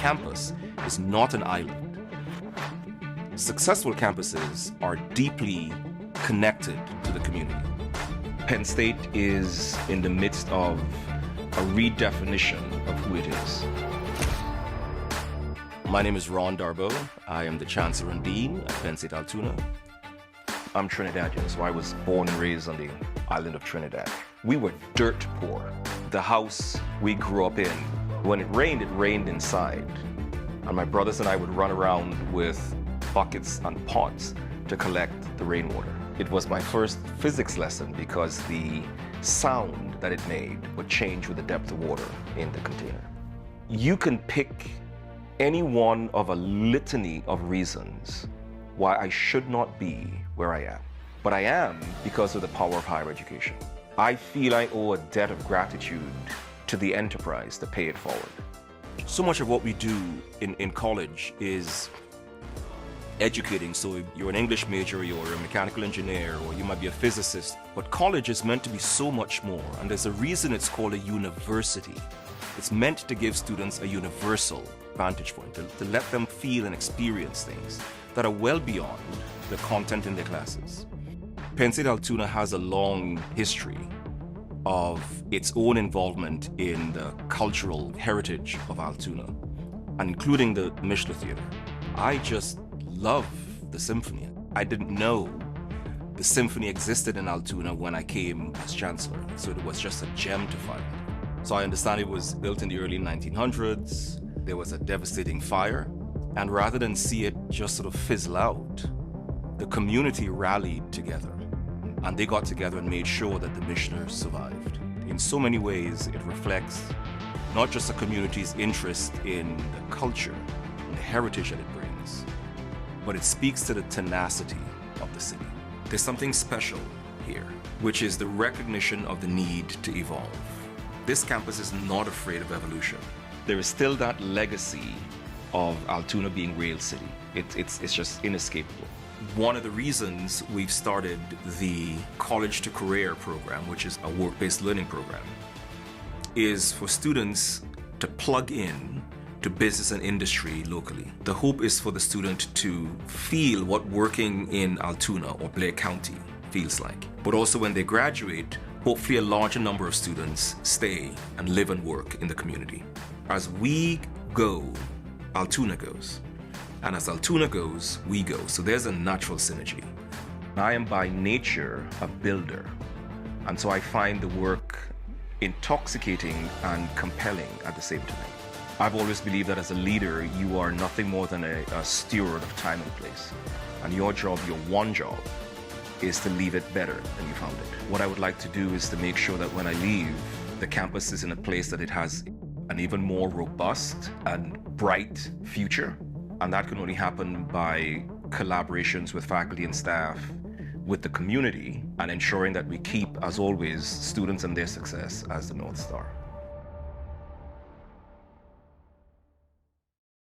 campus is not an island. Successful campuses are deeply connected to the community. Penn State is in the midst of a redefinition of who it is. My name is Darbeau. I am the Chancellor and Dean at Penn State Altoona. I'm Trinidadian, so I was born and raised on the island of Trinidad. We were dirt poor. The house we grew up in, when it rained inside. And my brothers and I would run around with buckets and pots to collect the rainwater. It was my first physics lesson because the sound that it made would change with the depth of water in the container. You can pick any one of a litany of reasons why I should not be where I am. But I am because of the power of higher education. I feel I owe a debt of gratitude to the enterprise to pay it forward. So much of what we do in college is educating. So you're an English major, you're a mechanical engineer, or you might be a physicist. But college is meant to be so much more. And there's a reason it's called a university. It's meant to give students a universal vantage point, to let them feel and experience things that are well beyond the content in their classes. Penn State Altoona has a long history of its own involvement in the cultural heritage of Altoona, and including the Mishler Theater. I just love the symphony. I didn't know the symphony existed in Altoona when I came as Chancellor, so it was just a gem to find. So I understand it was built in the early 1900s. There was a devastating fire, and rather than see it just sort of fizzle out, the community rallied together, and they got together and made sure that the Mishler survived. In so many ways, it reflects not just the community's interest in the culture and the heritage that it brings, but it speaks to the tenacity of the city. There's something special here, which is the recognition of the need to evolve. This campus is not afraid of evolution. There is still that legacy of Altoona being Rail City. It's just inescapable. One of the reasons we've started the College to Career program, which is a work-based learning program, is for students to plug in to business and industry locally. The hope is for the student to feel what working in Altoona or Blair County feels like. But also when they graduate, hopefully a larger number of students stay and live and work in the community. As we go, Altoona goes. And as Altoona goes, we go. So there's a natural synergy. I am by nature a builder. And so I find the work intoxicating and compelling at the same time. I've always believed that as a leader, you are nothing more than a steward of time and place. And your job, your one job, is to leave it better than you found it. What I would like to do is to make sure that when I leave, the campus is in a place that it has an even more robust and bright future. And that can only happen by collaborations with faculty and staff, with the community, and ensuring that we keep, as always, students and their success as the North Star.